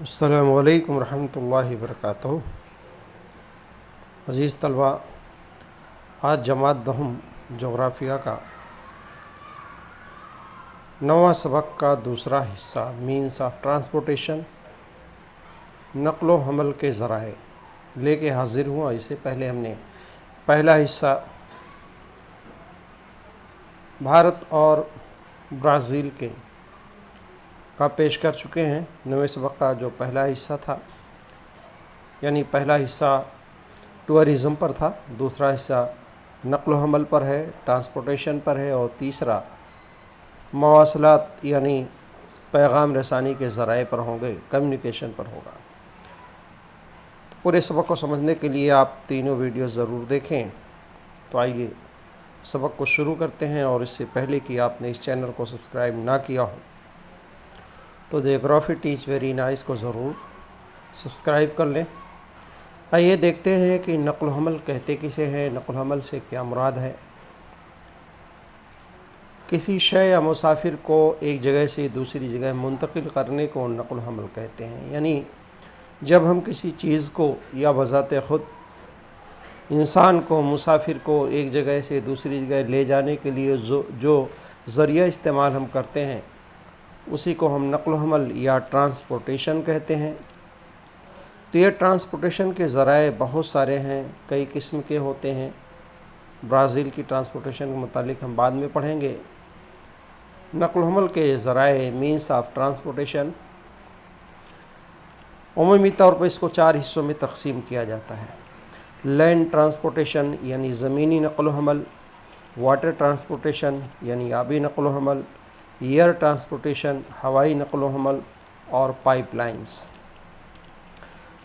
السلام علیکم ورحمۃ اللہ وبرکاتہ۔ عزیز طلبہ، آج جماعت دہم جغرافیہ کا 9واں سبق کا دوسرا حصہ مینس آف ٹرانسپورٹیشن، نقل و حمل کے ذرائع لے کے حاضر ہوا۔ اس سے پہلے ہم نے پہلا حصہ بھارت اور برازیل کا پیش کر چکے ہیں۔ 9ویں سبق کا جو پہلا حصہ تھا، یعنی پہلا حصہ ٹورزم پر تھا، دوسرا حصہ نقل و حمل پر ہے، ٹرانسپورٹیشن پر ہے، اور تیسرا مواصلات یعنی پیغام رسانی کے ذرائع پر ہوں گے، کمیونیکیشن پر ہوگا۔ پورے سبق کو سمجھنے کے لیے آپ تینوں ویڈیو ضرور دیکھیں۔ تو آئیے سبق کو شروع کرتے ہیں، اور اس سے پہلے کہ آپ نے اس چینل کو سبسکرائب نہ کیا ہو تو جیوگرافی ٹیچ ویری نائس کو ضرور سبسکرائب کر لیں۔ آئیے دیکھتے ہیں کہ نقل و حمل کہتے کسے ہیں، نقل و حمل سے کیا مراد ہے۔ کسی شے یا مسافر کو ایک جگہ سے دوسری جگہ منتقل کرنے کو نقل و حمل کہتے ہیں، یعنی جب ہم کسی چیز کو یا بذات خود انسان کو، مسافر کو ایک جگہ سے دوسری جگہ لے جانے کے لیے جو ذریعہ استعمال ہم کرتے ہیں، اسی کو ہم نقل و حمل یا ٹرانسپورٹیشن کہتے ہیں۔ تو یہ ٹرانسپورٹیشن کے ذرائع بہت سارے ہیں، کئی قسم کے ہوتے ہیں۔ برازیل کی ٹرانسپورٹیشن کے متعلق ہم بعد میں پڑھیں گے۔ نقل و حمل کے ذرائع مینس آف ٹرانسپورٹیشن، عمومی طور پر اس کو 4 حصوں میں تقسیم کیا جاتا ہے۔ لینڈ ٹرانسپورٹیشن یعنی زمینی نقل و حمل، واٹر ٹرانسپورٹیشن یعنی آبی نقل و حمل، ایئر ٹرانسپورٹیشن ہوائی نقل و حمل، اور پائپ لائنز۔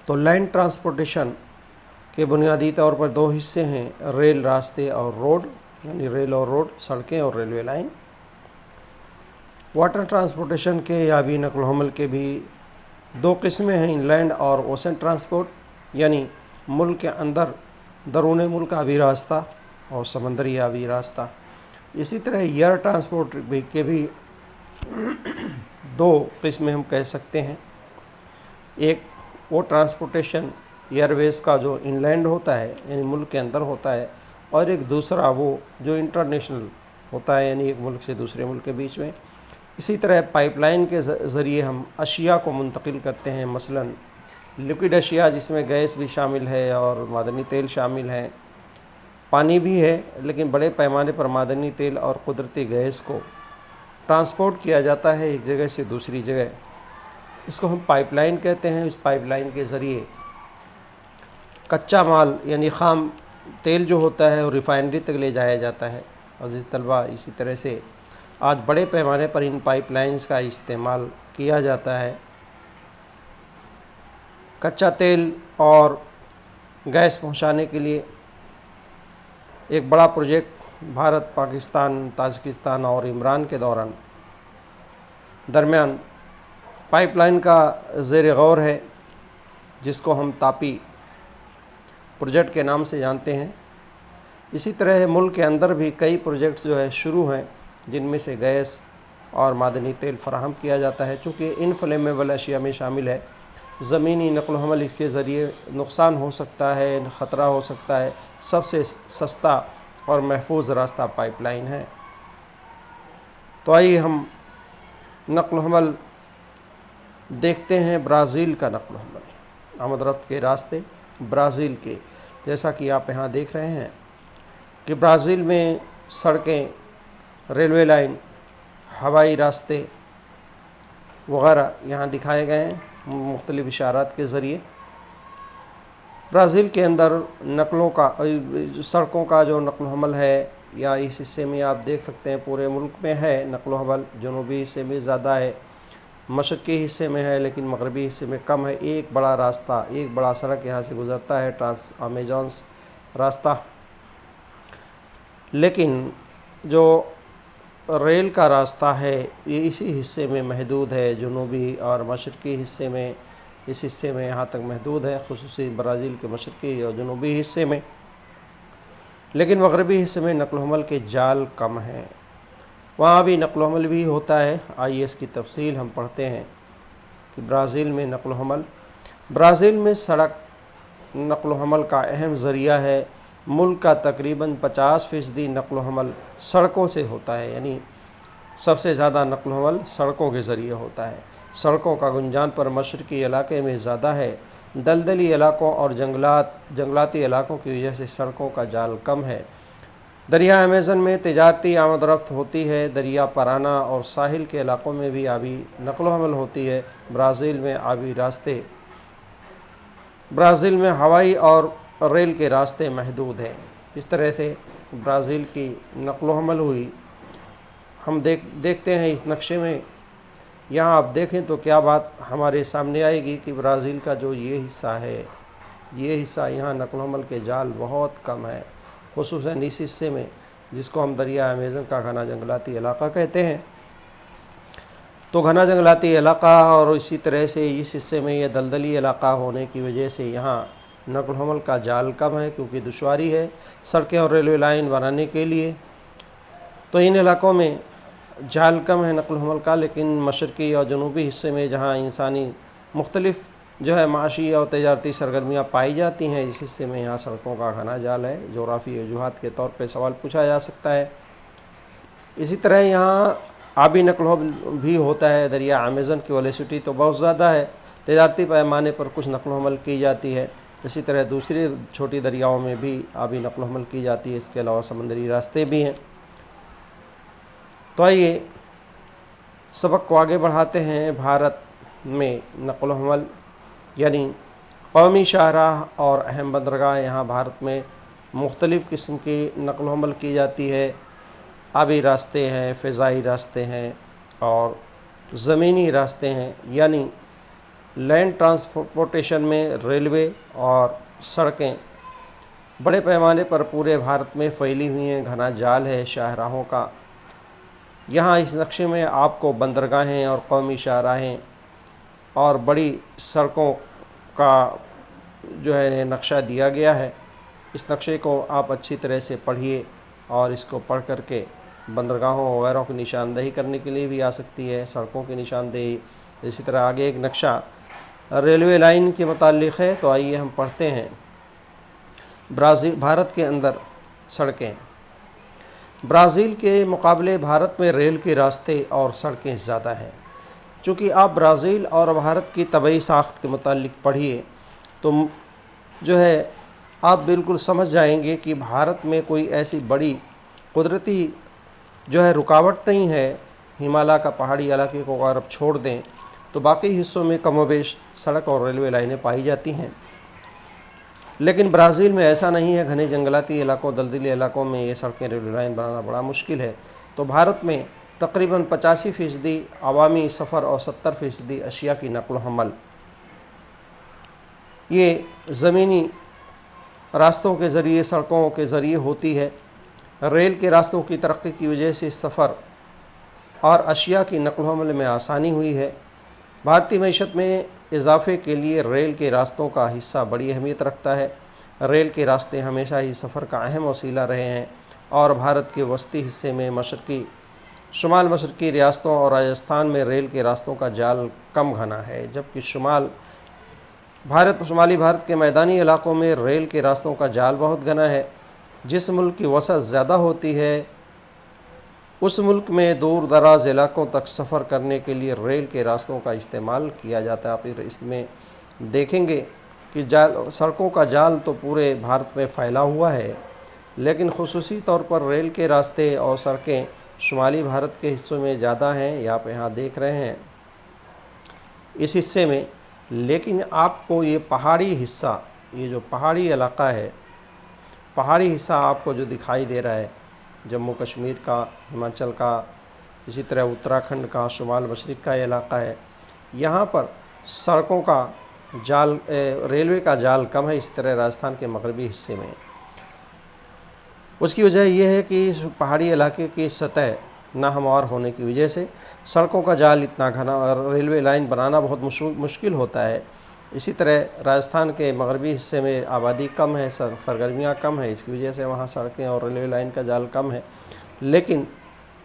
تو لینڈ ٹرانسپورٹیشن کے بنیادی طور پر 2 حصے ہیں، ریل راستے اور روڈ، یعنی ریل اور روڈ، سڑکیں اور ریلوے لائن۔ واٹر ٹرانسپورٹیشن کے آبی نقل و حمل کے بھی 2 قسمیں ہیں، لینڈ اور اوشن ٹرانسپورٹ، یعنی ملک کے اندر درون ملک آبی راستہ اور سمندری آبی راستہ۔ اسی طرح ایئر ٹرانسپورٹ کے بھی 2 قسمیں ہم کہہ سکتے ہیں۔ ایک وہ ٹرانسپورٹیشن ایئر ویز کا جو ان لینڈ ہوتا ہے، یعنی ملک کے اندر ہوتا ہے، اور ایک دوسرا وہ جو انٹرنیشنل ہوتا ہے، یعنی ایک ملک سے دوسرے ملک کے بیچ میں۔ اسی طرح پائپ لائن کے ذریعے ہم اشیاء کو منتقل کرتے ہیں، مثلا لیکوڈ اشیاء جس میں گیس بھی شامل ہے اور معدنی تیل شامل ہے، پانی بھی ہے، لیکن بڑے پیمانے پر معدنی تیل اور قدرتی گیس کو ٹرانسپورٹ کیا جاتا ہے ایک جگہ سے دوسری جگہ۔ اس کو ہم پائپ لائن کہتے ہیں۔ اس پائپ لائن کے ذریعے کچا مال یعنی خام تیل جو ہوتا ہے وہ ریفائنری تک لے جایا جاتا ہے۔ عزیز طلبہ، اسی طرح سے آج بڑے پیمانے پر ان پائپ لائنز کا استعمال کیا جاتا ہے۔ کچا تیل اور گیس پہنچانے کے لیے ایک بڑا پروجیکٹ بھارت، پاکستان، تاجکستان اور عمران کے درمیان پائپ لائن کا زیر غور ہے، جس کو ہم تاپی پروجیکٹ کے نام سے جانتے ہیں۔ اسی طرح ملک کے اندر بھی کئی پروجیکٹس جو ہے شروع ہیں، جن میں سے گیس اور معدنی تیل فراہم کیا جاتا ہے۔ چونکہ انفلیمیبل اشیاء میں شامل ہے، زمینی نقل و حمل اس کے ذریعے نقصان ہو سکتا ہے، خطرہ ہو سکتا ہے، سب سے سستا اور محفوظ راستہ پائپ لائن ہے۔ تو آئیے ہم نقل و حمل دیکھتے ہیں۔ برازیل کا نقل و حمل، آمد و رفت کے راستے برازیل کے، جیسا کہ آپ یہاں دیکھ رہے ہیں کہ برازیل میں سڑکیں، ریلوے لائن، ہوائی راستے وغیرہ یہاں دکھائے گئے ہیں مختلف اشارات کے ذریعے۔ برازیل کے اندر سڑکوں کا جو نقل و حمل ہے، یا اس حصے میں آپ دیکھ سکتے ہیں پورے ملک میں ہے نقل و حمل، جنوبی حصے میں زیادہ ہے، مشرقی حصے میں ہے، لیکن مغربی حصے میں کم ہے۔ ایک بڑا راستہ، ایک بڑا سڑک یہاں سے گزرتا ہے، ٹرانس امیزونس راستہ۔ لیکن جو ریل کا راستہ ہے یہ اسی حصے میں محدود ہے، جنوبی اور مشرقی حصے میں، اس حصے میں یہاں تک محدود ہے، خصوصی برازیل کے مشرقی اور جنوبی حصے میں۔ لیکن مغربی حصے میں نقل و حمل کے جال کم ہیں، وہاں بھی نقل و حمل بھی ہوتا ہے۔ آئیے اس کی تفصیل ہم پڑھتے ہیں کہ برازیل میں نقل و حمل، برازیل میں سڑک نقل و حمل کا اہم ذریعہ ہے۔ ملک کا تقریباً 50% نقل و حمل سڑکوں سے ہوتا ہے، یعنی سب سے زیادہ نقل و حمل سڑکوں کے ذریعے ہوتا ہے۔ سڑکوں کا گنجان پر مشرقی علاقے میں زیادہ ہے۔ دلدلی علاقوں اور جنگلاتی علاقوں کی وجہ سے سڑکوں کا جال کم ہے۔ دریا امیزن میں تجارتی آمد و رفت ہوتی ہے۔ دریا پارانا اور ساحل کے علاقوں میں بھی آبی نقل و حمل ہوتی ہے۔ برازیل میں ہوائی اور ریل کے راستے محدود ہیں۔ اس طرح سے برازیل کی نقل و حمل ہوئی۔ ہم دیکھتے ہیں اس نقشے میں، یہاں آپ دیکھیں تو کیا بات ہمارے سامنے آئے گی کہ برازیل کا جو یہ حصہ ہے، یہ حصہ یہاں نقل و حمل کے جال بہت کم ہے، خصوصاً اس حصے میں جس کو ہم دریا امیزن کا گھنا جنگلاتی علاقہ کہتے ہیں۔ تو گھنا جنگلاتی علاقہ اور اسی طرح سے اس حصے میں یہ دلدلی علاقہ ہونے کی وجہ سے یہاں نقل و حمل کا جال کم ہے، کیونکہ دشواری ہے سڑکیں اور ریلوے لائن بنانے کے لیے۔ تو ان علاقوں میں جال کم ہے نقل و حمل کا، لیکن مشرقی اور جنوبی حصے میں جہاں انسانی مختلف معاشی اور تجارتی سرگرمیاں پائی جاتی ہیں، اس حصے میں یہاں سڑکوں کا گھنا جال ہے۔ جغرافی وجوہات کے طور پہ سوال پوچھا جا سکتا ہے۔ اسی طرح یہاں آبی نقل و حمل بھی ہوتا ہے۔ دریا امیزن کی ویلوسٹی تو بہت زیادہ ہے، تجارتی پیمانے پر کچھ نقل و حمل کی جاتی ہے۔ اسی طرح دوسری چھوٹی دریاؤں میں بھی آبی نقل و حمل کی جاتی ہے، اس کے علاوہ سمندری راستے بھی ہیں۔ تو آئیے سبق کو آگے بڑھاتے ہیں۔ بھارت میں نقل و حمل یعنی قومی شاہراہ اور اہم بندرگاہ، یہاں بھارت میں مختلف قسم کی نقل و حمل کی جاتی ہے۔ آبی راستے ہیں، فضائی راستے ہیں اور زمینی راستے ہیں، یعنی لینڈ ٹرانسپورٹیشن میں ریلوے اور سڑکیں بڑے پیمانے پر پورے بھارت میں پھیلی ہوئی ہیں۔ گھنا جال ہے شاہراہوں کا۔ یہاں اس نقشے میں آپ کو بندرگاہیں اور قومی شاہراہیں اور بڑی سڑکوں کا نقشہ دیا گیا ہے۔ اس نقشے کو آپ اچھی طرح سے پڑھیے اور اس کو پڑھ کر کے بندرگاہوں وغیرہ کی نشاندہی کرنے کے لیے بھی آ سکتی ہے، سڑکوں کی نشاندہی۔ اسی طرح آگے ایک نقشہ ریلوے لائن کے متعلق ہے، تو آئیے ہم پڑھتے ہیں۔ بھارت کے اندر سڑکیں۔ برازیل کے مقابلے بھارت میں ریل کے راستے اور سڑکیں زیادہ ہیں۔ چونکہ آپ برازیل اور بھارت کی طبعی ساخت کے متعلق پڑھیے تو آپ بالکل سمجھ جائیں گے کہ بھارت میں کوئی ایسی بڑی قدرتی رکاوٹ نہیں ہے۔ ہمالیہ کا پہاڑی علاقے کو اگر آپ چھوڑ دیں تو باقی حصوں میں کم و بیش سڑک اور ریلوے لائنیں پائی جاتی ہیں، لیکن برازیل میں ایسا نہیں ہے۔ گھنے جنگلاتی علاقوں، دلدلی علاقوں میں یہ سڑکیں، ریلوے لائن بنانا بڑا مشکل ہے۔ تو بھارت میں تقریباً 85% عوامی سفر اور 70% اشیاء کی نقل و حمل یہ زمینی راستوں کے ذریعے، سڑکوں کے ذریعے ہوتی ہے۔ ریل کے راستوں کی ترقی کی وجہ سے سفر اور اشیاء کی نقل و حمل میں آسانی ہوئی ہے۔ بھارتی معیشت میں اضافے کے لیے ریل کے راستوں کا حصہ بڑی اہمیت رکھتا ہے۔ ریل کے راستے ہمیشہ ہی سفر کا اہم وسیلہ رہے ہیں اور بھارت کے وسطی حصے میں شمال مشرقی ریاستوں اور راجستھان میں ریل کے راستوں کا جال کم گھنا ہے، جبکہ شمالی بھارت کے میدانی علاقوں میں ریل کے راستوں کا جال بہت گھنا ہے۔ جس ملک کی وسعت زیادہ ہوتی ہے اس ملک میں دور دراز علاقوں تک سفر کرنے کے لیے ریل کے راستوں کا استعمال کیا جاتا ہے۔ آپ اس میں دیکھیں گے کہ سڑکوں کا جال تو پورے بھارت میں پھیلا ہوا ہے، لیکن خصوصی طور پر ریل کے راستے اور سڑکیں شمالی بھارت کے حصوں میں زیادہ ہیں، یہ آپ یہاں دیکھ رہے ہیں اس حصے میں۔ لیکن آپ کو یہ پہاڑی حصہ، یہ جو پہاڑی علاقہ ہے، پہاڑی حصہ آپ کو جو دکھائی دے رہا ہے، جموں کشمیر کا، ہماچل کا، اسی طرح اتراکھنڈ کا، شمال مشرق کا یہ علاقہ ہے، یہاں پر سڑکوں کا جال، ریلوے کا جال کم ہے، اس طرح راجستھان کے مغربی حصے میں۔ اس کی وجہ یہ ہے کہ پہاڑی علاقے کی سطح ناہموار ہونے کی وجہ سے سڑکوں کا جال اتنا گھنا اور ریلوے لائن بنانا بہت مشکل ہوتا ہے۔ اسی طرح راجستھان کے مغربی حصے میں آبادی کم ہے، سرگرمیاں کم ہیں، اس کی وجہ سے وہاں سڑکیں اور ریلوے لائن کا جال کم ہے۔ لیکن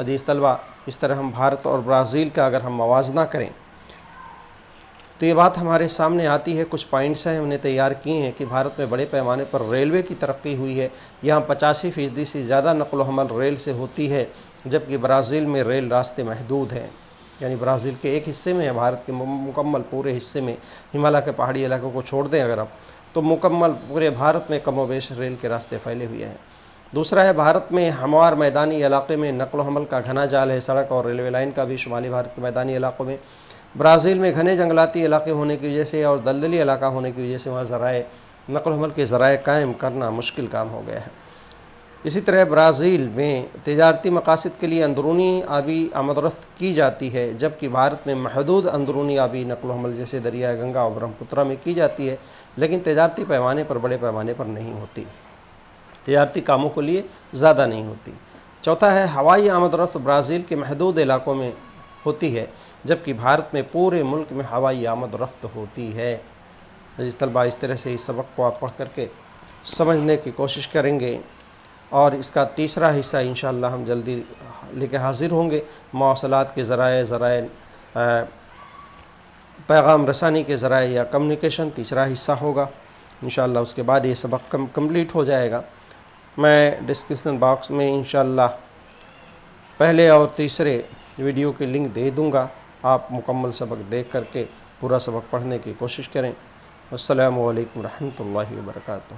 عزیز طلبہ، اس طرح ہم بھارت اور برازیل کا اگر ہم موازنہ کریں تو یہ بات ہمارے سامنے آتی ہے، کچھ پوائنٹس ہیں ہم نے تیار کیے ہیں کہ بھارت میں بڑے پیمانے پر ریلوے کی ترقی ہوئی ہے، یہاں 85% سے زیادہ نقل و حمل ریل سے ہوتی ہے، جبکہ برازیل میں ریل راستے محدود ہیں۔ یعنی برازیل کے ایک حصے میں ہے، بھارت کے مکمل پورے حصے میں، ہمالیہ کے پہاڑی علاقوں کو چھوڑ دیں اگر آپ، تو مکمل پورے بھارت میں کم و بیش ریل کے راستے پھیلے ہوئے ہیں۔ دوسرا ہے، بھارت میں ہموار میدانی علاقے میں نقل و حمل کا گھنا جال ہے، سڑک اور ریلوے لائن کا بھی شمالی بھارت کے میدانی علاقوں میں۔ برازیل میں گھنے جنگلاتی علاقے ہونے کی وجہ سے اور دلدلی علاقہ ہونے کی وجہ سے وہاں ذرائع نقل و حمل کے ذرائع قائم کرنا مشکل کام ہو گیا ہے۔ اسی طرح برازیل میں تجارتی مقاصد کے لیے اندرونی آبی آمد و رفت کی جاتی ہے، جبکہ بھارت میں محدود اندرونی آبی نقل و حمل جیسے دریائے گنگا اور برہمپترا میں کی جاتی ہے، لیکن تجارتی پیمانے پر بڑے پیمانے پر نہیں ہوتی، تجارتی کاموں کے لیے زیادہ نہیں ہوتی۔ چوتھا ہے، ہوائی آمد و رفت برازیل کے محدود علاقوں میں ہوتی ہے، جبکہ بھارت میں پورے ملک میں ہوائی آمد و رفت ہوتی ہے۔ عزیز طلبہ، اس طرح سے اس سبق کو آپ پڑھ کر کے سمجھنے کی کوشش کریں گے، اور اس کا تیسرا حصہ انشاءاللہ ہم جلدی لے کے حاضر ہوں گے۔ مواصلات کے ذرائع پیغام رسانی کے ذرائع یا کمیونیکیشن تیسرا حصہ ہوگا انشاءاللہ۔ اس کے بعد یہ سبق کمپلیٹ ہو جائے گا۔ میں ڈسکرپشن باکس میں انشاءاللہ پہلے اور تیسرے ویڈیو کی لنک دے دوں گا، آپ مکمل سبق دیکھ کر کے پورا سبق پڑھنے کی کوشش کریں۔ السلام علیکم ورحمۃ اللہ وبرکاتہ۔